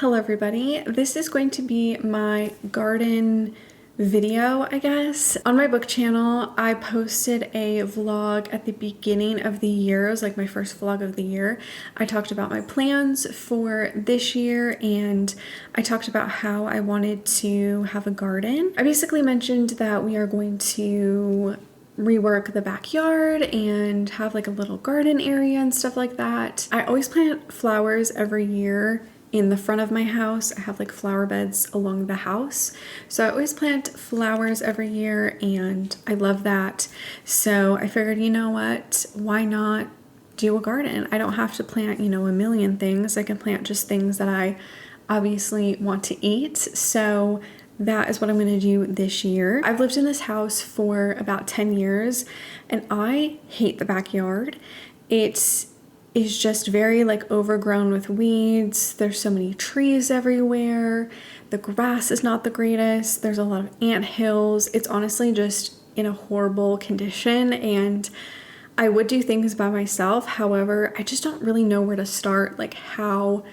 Hello everybody, this is going to be my garden video, I guess. On my book channel, I posted a vlog at the beginning of the year. It was like my first vlog of the year. I talked about my plans for this year and I talked about how I wanted to have a garden. I basically mentioned that we are going to rework the backyard and have like a little garden area and stuff like that. I always plant flowers every year in the front of my house. I have like flower beds along the house. So I always plant flowers every year and I love that. So I figured, you know what, why not do a garden? I don't have to plant, a million things. I can plant just things that I obviously want to eat. So that is what I'm going to do this year. I've lived in this house for about 10 years and I hate the backyard. It is just very like overgrown with weeds. There's so many trees everywhere. The grass is not the greatest. There's a lot of ant hills. It's honestly just in a horrible condition and I would do things by myself. However, I just don't really know where to start, like how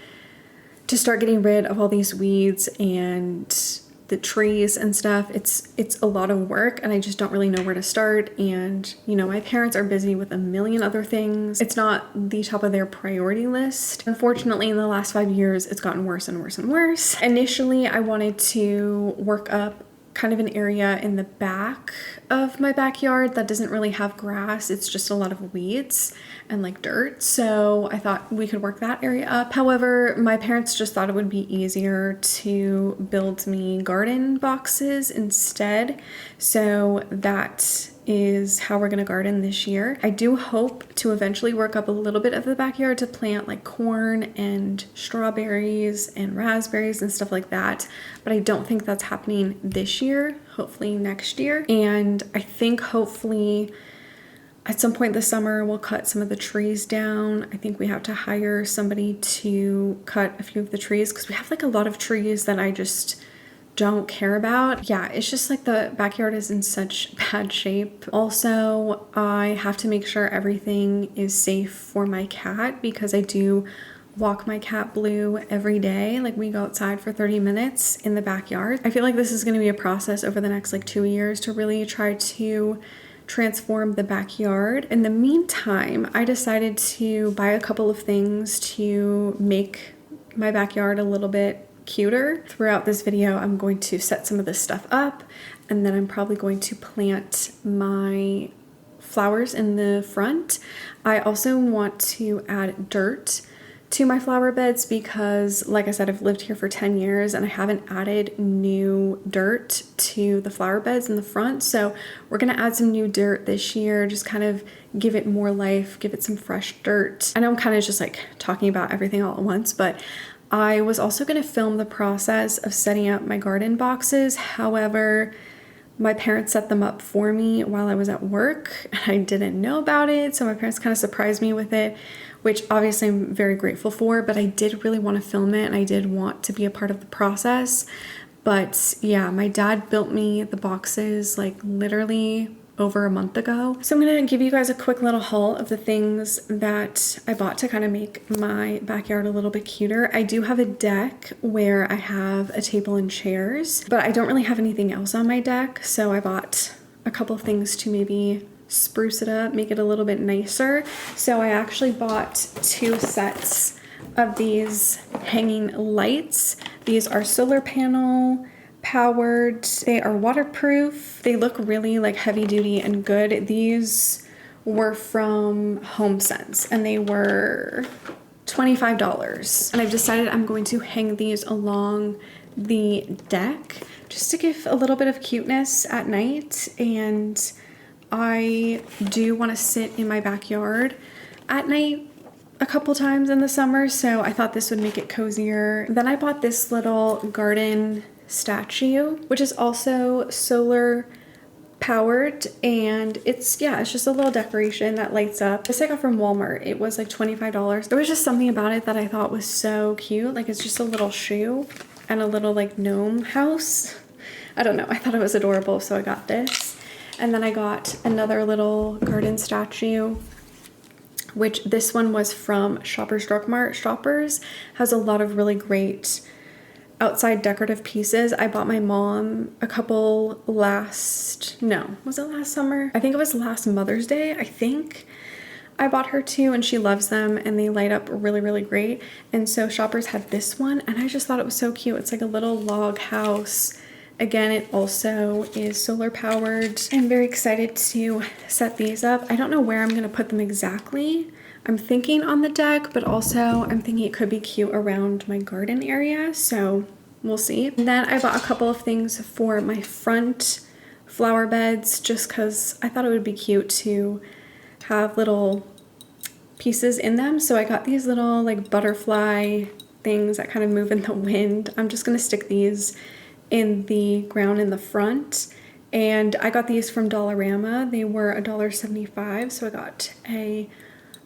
to start getting rid of all these weeds and the trees and stuff. It's a lot of work and I just don't really know where to start. And my parents are busy with a million other things. It's not the top of their priority list. Unfortunately, in the last 5 years, it's gotten worse and worse and worse. Initially, I wanted to work up kind of an area in the back of my backyard that doesn't really have grass. It's just a lot of weeds and like dirt. So I thought we could work that area up. However, my parents just thought it would be easier to build me garden boxes instead. So that is how we're gonna garden this year. I do hope to eventually work up a little bit of the backyard to plant like corn and strawberries and raspberries and stuff like that, but I don't think that's happening this year, hopefully next year. And I think hopefully at some point this summer we'll cut some of the trees down. I think we have to hire somebody to cut a few of the trees because we have like a lot of trees that I just don't care about. Yeah, it's just like the backyard is in such bad shape. Also, I have to make sure everything is safe for my cat because I do walk my cat Blue every day. Like we go outside for 30 minutes in the backyard. I feel like this is going to be a process over the next like 2 years to really try to transform the backyard. In the meantime, I decided to buy a couple of things to make my backyard a little bit cuter. Throughout this video, I'm going to set some of this stuff up and then I'm probably going to plant my flowers in the front. I also want to add dirt to my flower beds because, like I said, I've lived here for 10 years and I haven't added new dirt to the flower beds in the front. So we're gonna add some new dirt this year, just kind of give it more life, give it some fresh dirt. I know I'm kind of just like talking about everything all at once, but I was also going to film the process of setting up my garden boxes. However, my parents set them up for me while I was at work and I didn't know about it. So my parents kind of surprised me with it, which obviously I'm very grateful for, but I did really want to film it and I did want to be a part of the process. But yeah, my dad built me the boxes like literally over a month ago. So I'm gonna give you guys a quick little haul of the things that I bought to kind of make my backyard a little bit cuter. I do have a deck where I have a table and chairs, but I don't really have anything else on my deck. So I bought a couple things to maybe spruce it up, make it a little bit nicer. So I actually bought 2 sets of these hanging lights. These are solar panel powered. They are waterproof. They look really like heavy duty and good. These were from HomeSense and they were $25. And I've decided I'm going to hang these along the deck just to give a little bit of cuteness at night. And I do want to sit in my backyard at night a couple times in the summer, so I thought this would make it cozier. Then I bought this little garden statue, which is also solar powered, and it's just a little decoration that lights up. This I got from Walmart. It was like $25. There was just something about it that I thought was so cute. Like it's just a little shoe and a little like gnome house. I don't know, I thought it was adorable, so I got this. And then I got another little garden statue, which this one was from Shoppers Drug Mart. Shoppers has a lot of really great outside decorative pieces. I bought my mom a couple was it last summer? I think it was last Mother's Day, I think. I bought her two and she loves them and they light up really, really great. And so Shoppers had this one and I just thought it was so cute. It's like a little log house. Again, it also is solar powered. I'm very excited to set these up. I don't know where I'm gonna put them exactly. I'm thinking on the deck, but also I'm thinking it could be cute around my garden area. So we'll see. And then I bought a couple of things for my front flower beds just because I thought it would be cute to have little pieces in them. So I got these little like butterfly things that kind of move in the wind. I'm just gonna stick these in the ground in the front. And I got these from Dollarama. They were $1.75. So I got a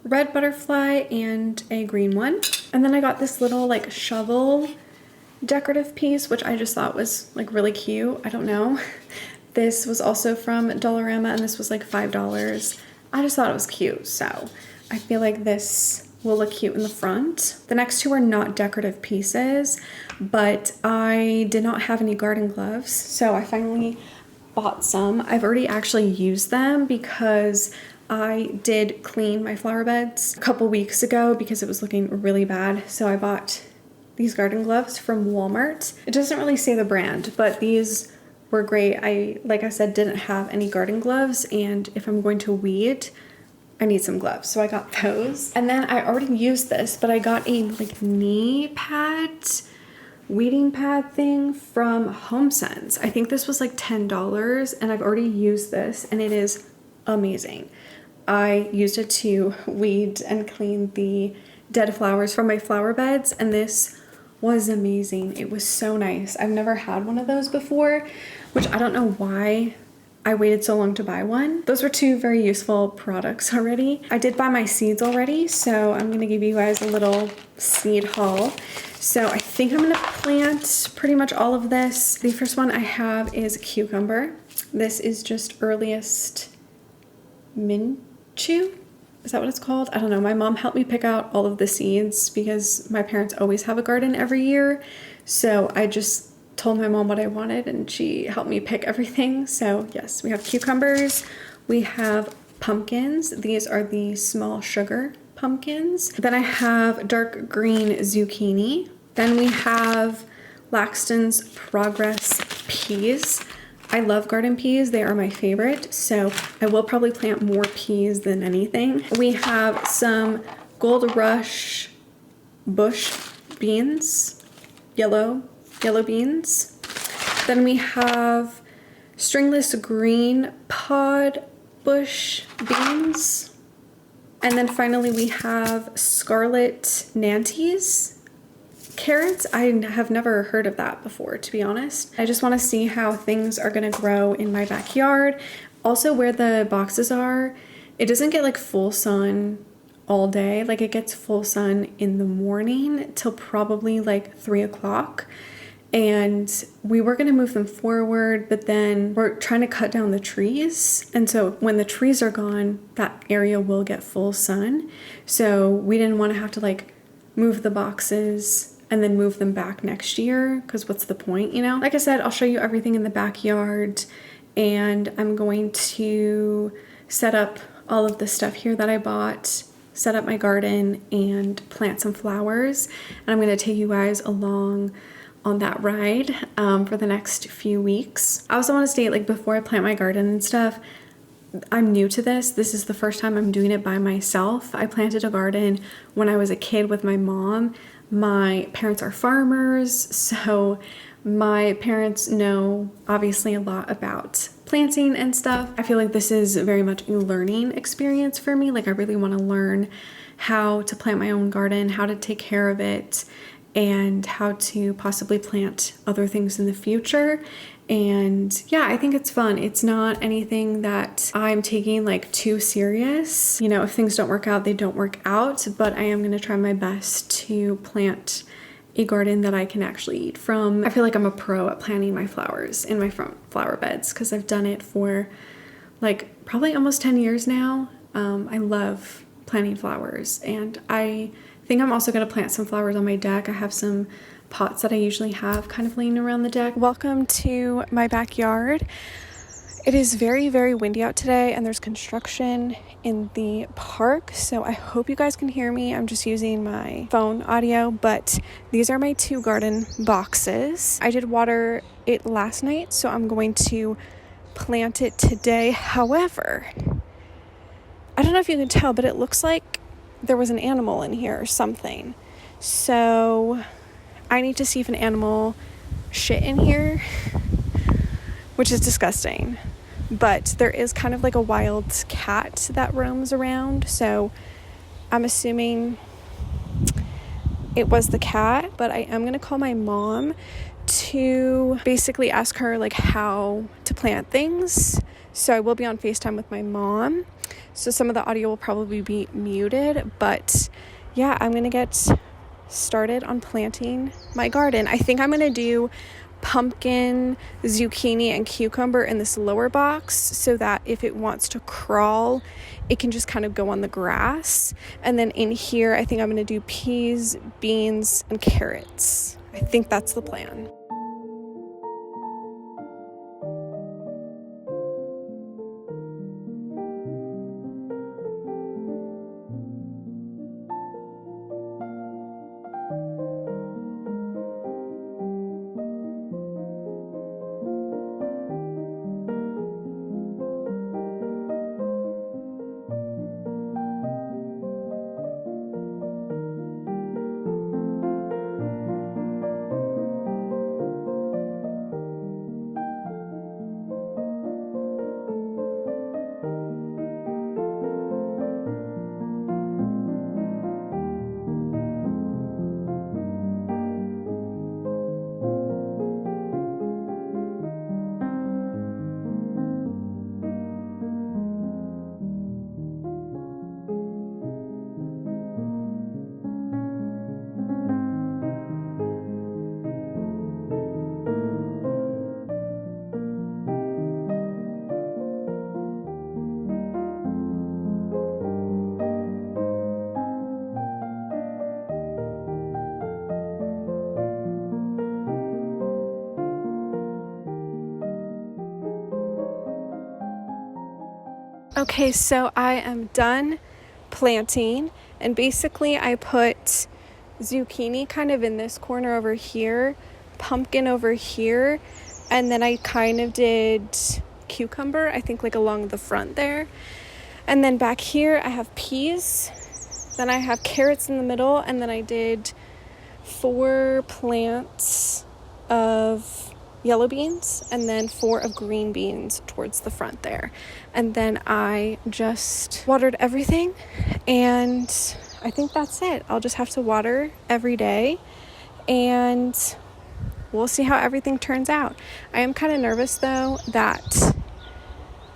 red butterfly and a green one. And then I got this little like shovel decorative piece, which I just thought was like really cute. I don't know. This was also from Dollarama and this was like $5. I just thought it was cute. So I feel like this will look cute in the front. The next two are not decorative pieces, but I did not have any garden gloves. So I finally bought some. I've already actually used them because I did clean my flower beds a couple weeks ago because it was looking really bad. So I bought these garden gloves from Walmart. It doesn't really say the brand, but these were great. Like I said, didn't have any garden gloves, and if I'm going to weed, I need some gloves. So I got those. And then I already used this, but I got a like knee pad, weeding pad thing from HomeSense. I think this was like $10 and I've already used this and it is amazing. I used it to weed and clean the dead flowers from my flower beds and this was amazing. It was so nice. I've never had one of those before, which I don't know why I waited so long to buy one. Those were two very useful products already. I did buy my seeds already, so I'm gonna give you guys a little seed haul. So I think I'm gonna plant pretty much all of this. The first one I have is cucumber. This is just earliest minchu. Is that what it's called? I don't know. My mom helped me pick out all of the seeds because my parents always have a garden every year. So I just told my mom what I wanted and she helped me pick everything. So yes, we have cucumbers. We have pumpkins. These are the small sugar pumpkins. Then I have dark green zucchini. Then we have Laxton's Progress peas. I love garden peas. They are my favorite. So I will probably plant more peas than anything. We have some Gold Rush bush beans, yellow beans. Then we have stringless green pod bush beans. And then finally we have scarlet Nantes carrots. I have never heard of that before, to be honest. I just want to see how things are going to grow in my backyard. Also, where the boxes are, it doesn't get like full sun all day. Like it gets full sun in the morning till probably like 3 o'clock. And we were going to move them forward, but then we're trying to cut down the trees. And so when the trees are gone, that area will get full sun. So we didn't want to have to like move the boxes and then move them back next year, because what's the point, you know? Like I said, I'll show you everything in the backyard, and I'm going to set up all of the stuff here that I bought, set up my garden, and plant some flowers. And I'm gonna take you guys along on that ride for the next few weeks. I also want to state, like, before I plant my garden and stuff, I'm new to this. This is the first time I'm doing it by myself. I planted a garden when I was a kid with my mom. My parents are farmers, so my parents know obviously a lot about planting and stuff. I feel like this is very much a learning experience for me. Like I really want to learn how to plant my own garden, how to take care of it, and how to possibly plant other things in the future. And yeah, I think it's fun. It's not anything that I'm taking like too serious. You know, if things don't work out, they don't work out, but I am gonna try my best to plant a garden that I can actually eat from. I feel like I'm a pro at planting my flowers in my front flower beds because I've done it for like probably almost 10 years now. I love planting flowers, and I think I'm also gonna plant some flowers on my deck. I have some pots that I usually have kind of laying around the deck. Welcome to my backyard. It is very, very windy out today, and there's construction in the park, so I hope you guys can hear me. I'm just using my phone audio, but these are my 2 garden boxes. I did water it last night, so I'm going to plant it today. However, I don't know if you can tell, but it looks like there was an animal in here or something. So I need to see if an animal shit in here, which is disgusting. But there is kind of like a wild cat that roams around, so I'm assuming it was the cat. But I am going to call my mom to basically ask her like how to plant things. So I will be on FaceTime with my mom, so some of the audio will probably be muted. But yeah, I'm going to get started on planting my garden. I think I'm going to do pumpkin, zucchini, and cucumber in this lower box so that if it wants to crawl, it can just kind of go on the grass. And then in here, I think I'm going to do peas, beans, and carrots. I think that's the plan. Okay, so I am done planting, and basically I put zucchini kind of in this corner over here, pumpkin over here, and then I kind of did cucumber, I think like along the front there. And then back here I have peas, then I have carrots in the middle, and then I did 4 plants of yellow beans and then 4 of green beans towards the front there. And then I just watered everything, and I think that's it. I'll just have to water every day, and we'll see how everything turns out. I am kind of nervous though that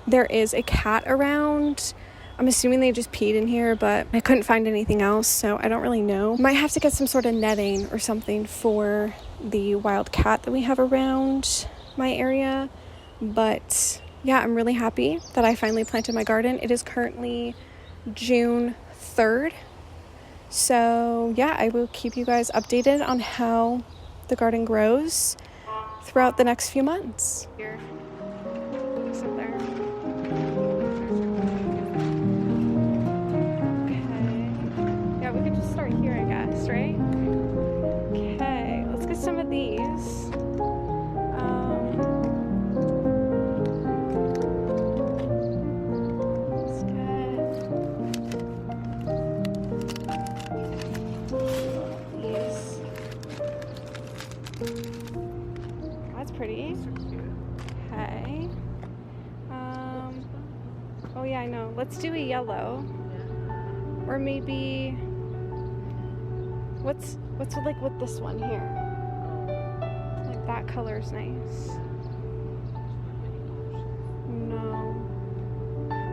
there is a cat around. I'm assuming they just peed in here, but I couldn't find anything else, so I don't really know. Might have to get some sort of netting or something for the wild cat that we have around my area. But yeah, I'm really happy that I finally planted my garden. It is currently June 3rd. So yeah, I will keep you guys updated on how the garden grows throughout the next few months. Here. Sit there. We could just start here, I guess, right? Okay, let's get some of these. Let's get these. That's pretty. Okay. Oh yeah, I know. Let's do a yellow. Or maybe what's like with this one here? Like that color's nice. No.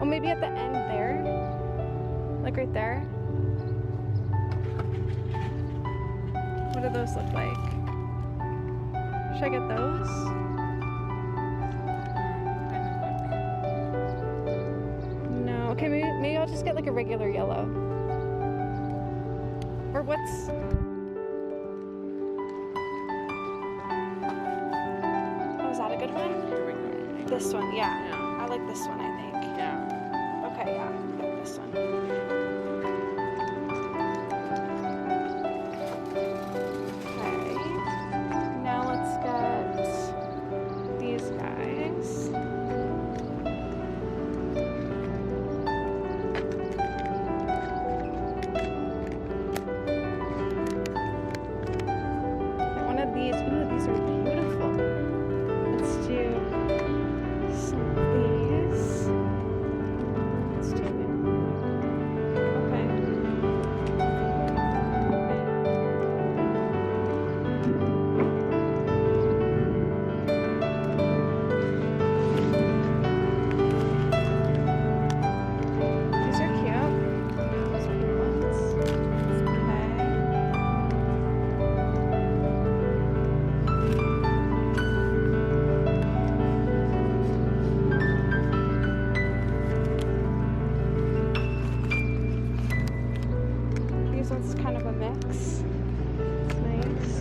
Oh, maybe at the end there. Like right there. What do those look like? Should I get those? No. Okay, maybe I'll just get like a regular yellow. Or what's... Oh, is that a good one? Here we go. This one, yeah. Yeah. I like this one, I think. Yeah. Okay, yeah. Get this one. Okay. Now let's get these guys. One of these. Ooh, these are beautiful. Let's do some of these. Let's do them. Okay. These are cute. Those pink ones. Okay. These ones kind of a mix. It's nice.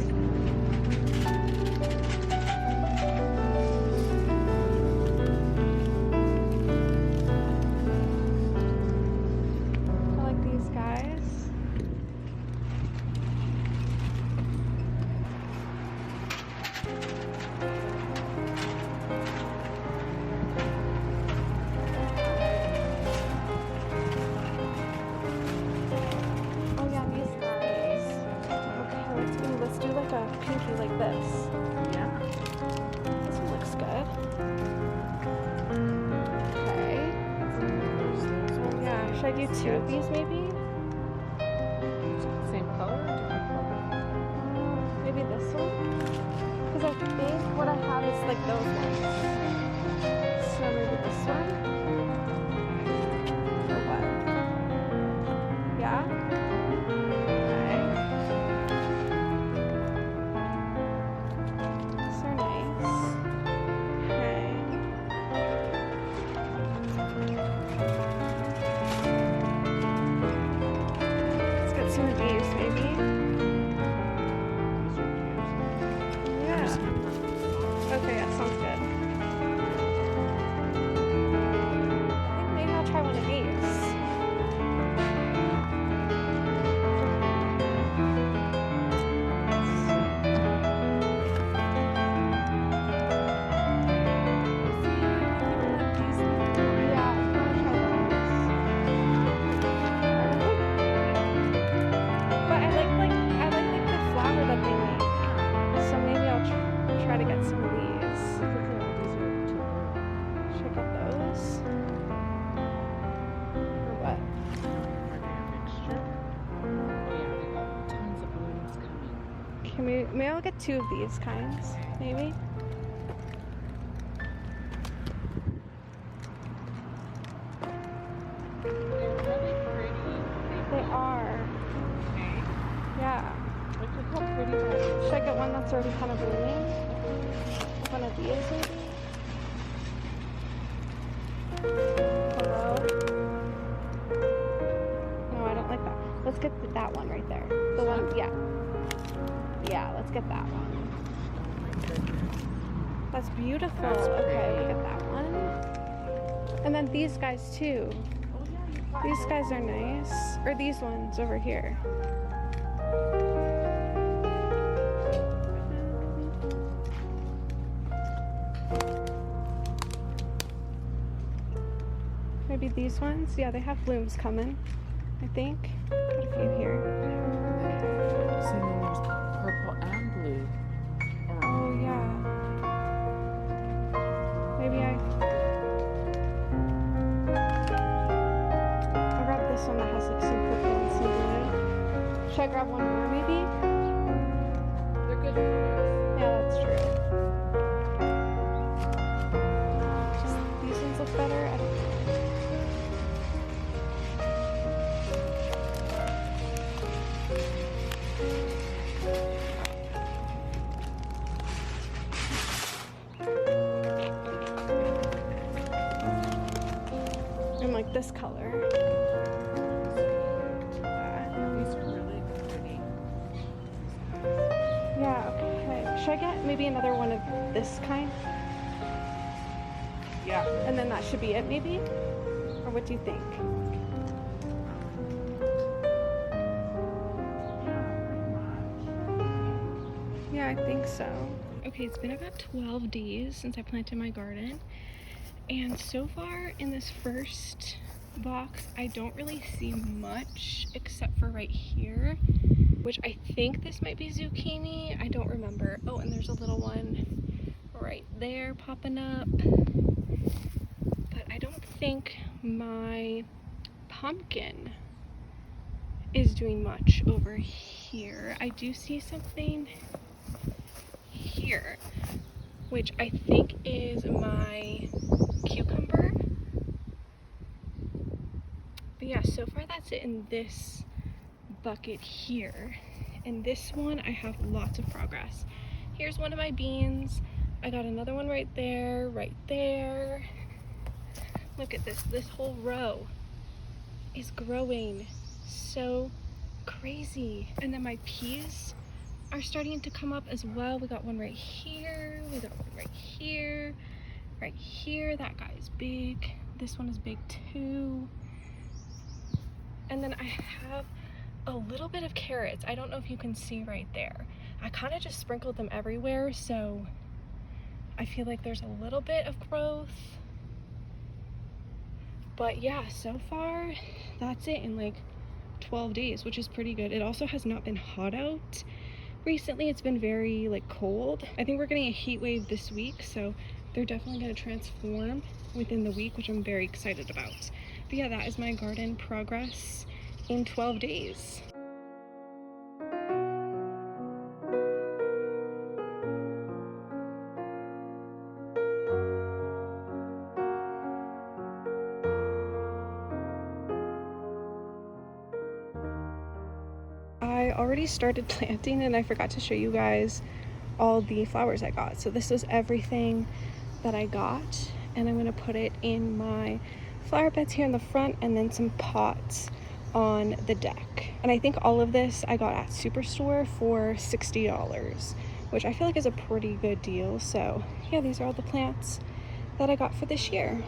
I like these guys. Oh yeah, these guys. Okay, let's do like a pinky like this. Yeah. This one looks good. Okay. Yeah, should I do two of these maybe? Same color or different color? Maybe this one? Because I think what I have is like those ones. So maybe this one? Or what? Yeah? Okay. These are nice. Okay. Let's get some of these maybe. These are cute. Yeah. Okay, that sounds good. I think maybe I'll try one of these. Yeah, I want to try those. But I like the flower that they make. So maybe I'll try to get some of these. Should I get those? Or what? Are they a mixture? Oh yeah, they got tons of blooms coming. Maybe I'll get two of these kinds, maybe. They're really pretty. They are. Okay. Yeah. Look at how pretty that is. Should I get one that's already kind of blooming? One of these, maybe? Hello? No, I don't like that. Let's get that one right there. The one, yeah. Yeah, let's get that one. Oh my goodness. That's beautiful. That's Okay, we'll pretty. get that one. And then these guys too. Oh yeah, you got These guys are nice. Or these ones over here. Maybe these ones? Yeah, they have blooms coming, I think. Got a few here. See, then there's purple and blue. Oh, yeah. Maybe I'll grab this one that has like some purple and some blue. Should I grab one more maybe? They're good colors. Yeah, that's true. Just these ones look better. I don't know. And like this color. These are really pretty. Yeah, okay. Should I get maybe another one of this kind? Yeah. And then that should be it, maybe? Or what do you think? Yeah, I think so. Okay, it's been about 12 days since I planted my garden. And so far in this first box, I don't really see much except for right here, which I think this might be zucchini. I don't remember. Oh, and there's a little one right there popping up. But I don't think my pumpkin is doing much over here. I do see something here, which I think is my cucumber. But yeah, so far that's it in this bucket here. In this one, I have lots of progress. Here's one of my beans. I got another one right there, right there. Look at this. This whole row is growing so crazy. And then my peas are starting to come up as well. We got one right here. We got one right here. Right here. That guy is big. This one is big too. And then I have a little bit of carrots. I don't know if you can see right there. I kind of just sprinkled them everywhere, so I feel like there's a little bit of growth. But yeah, so far that's it in like 12 days, which is pretty good. It also has not been hot out recently. It's been very like cold. I think we're getting a heat wave this week, so they're definitely going to transform within the week, which I'm very excited about. But yeah, that is my garden progress in 12 days. I already started planting and I forgot to show you guys all the flowers I got. So this was everything that I got, and I'm gonna put it in my flower beds here in the front and then some pots on the deck. And I think all of this I got at Superstore for $60, which I feel like is a pretty good deal. So yeah, these are all the plants that I got for this year.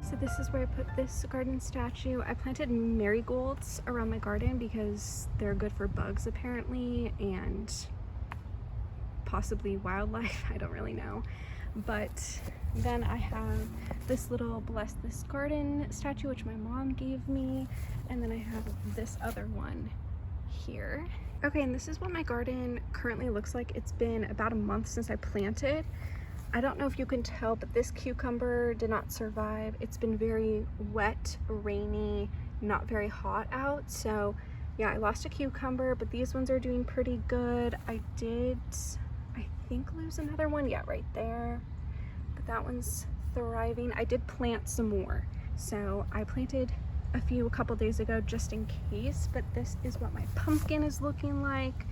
So this is where I put this garden statue. I planted marigolds around my garden because they're good for bugs apparently, and possibly wildlife, I don't really know. But then I have this little Bless This Garden statue, which my mom gave me, and then I have this other one here. Okay, and this is what my garden currently looks like. It's been about a month since I planted. I don't know if you can tell, but this cucumber did not survive. It's been very wet, rainy, not very hot out, so Yeah, I lost a cucumber, but these ones are doing pretty good. I did, I think, lose another one. Yeah, right there. But that one's thriving. I did plant some more. So I planted a few a couple days ago just in case, but this is what my pumpkin is looking like.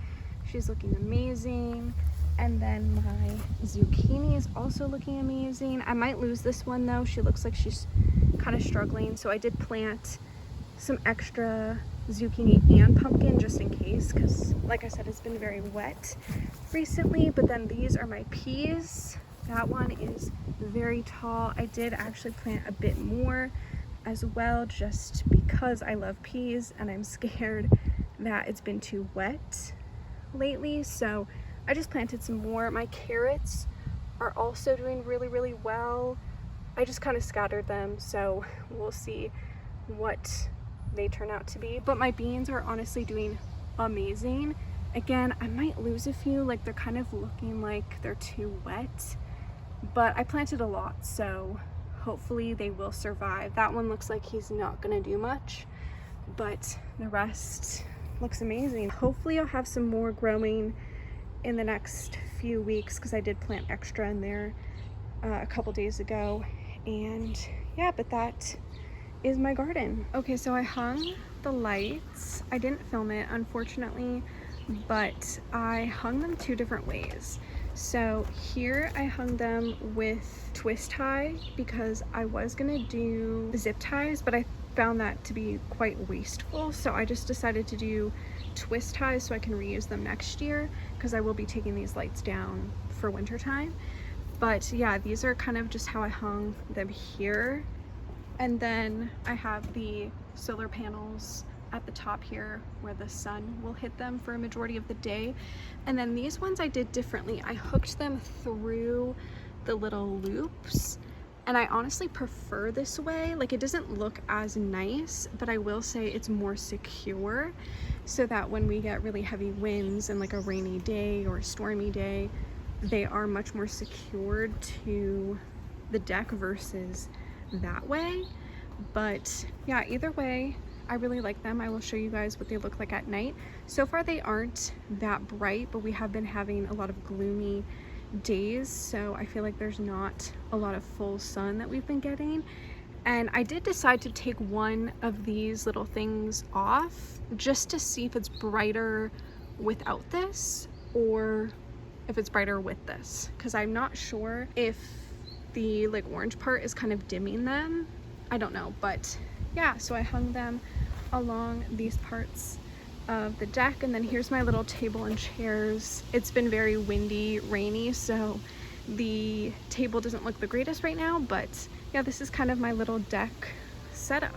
She's looking amazing. And then my zucchini is also looking amazing. I might lose this one though. She looks like she's kind of struggling. So I did plant some extra zucchini and pumpkin just in case, because like I said, it's been very wet recently. But then these are my peas. That one is very tall. I did actually plant a bit more as well, just because I love peas and I'm scared that it's been too wet lately. So I just planted some more. My carrots are also doing really, really well. I just kind of scattered them, so we'll see what they turn out to be. But my beans are honestly doing amazing. Again, I might lose a few, like they're kind of looking like they're too wet, but I planted a lot, so hopefully they will survive. That one looks like he's not gonna do much, but the rest looks amazing. Hopefully I'll have some more growing in the next few weeks, because I did plant extra in there a couple days ago. And yeah, but that is my garden. Okay, so I hung the lights. I didn't film it, unfortunately, but I hung them two different ways. So here I hung them with twist tie, because I was gonna do zip ties, but I found that to be quite wasteful. So I just decided to do twist ties so I can reuse them next year, because I will be taking these lights down for winter time. But yeah, these are kind of just how I hung them here. And then I have the solar panels at the top here where the sun will hit them for a majority of the day. And then these ones I did differently. I hooked them through the little loops, and I honestly prefer this way. Like, it doesn't look as nice, but I will say it's more secure, so that when we get really heavy winds and like a rainy day or a stormy day, they are much more secured to the deck versus that way. But yeah, either way, I really like them. I will show you guys what they look like at night. So far they aren't that bright, but we have been having a lot of gloomy days, so I feel like there's not a lot of full sun that we've been getting. And I did decide to take one of these little things off just to see if it's brighter without this or if it's brighter with this, because I'm not sure if the like orange part is kind of dimming them. I don't know, but yeah, so I hung them along these parts of the deck. And then here's my little table and chairs. It's been very windy, rainy, so the table doesn't look the greatest right now, but yeah, this is kind of my little deck setup.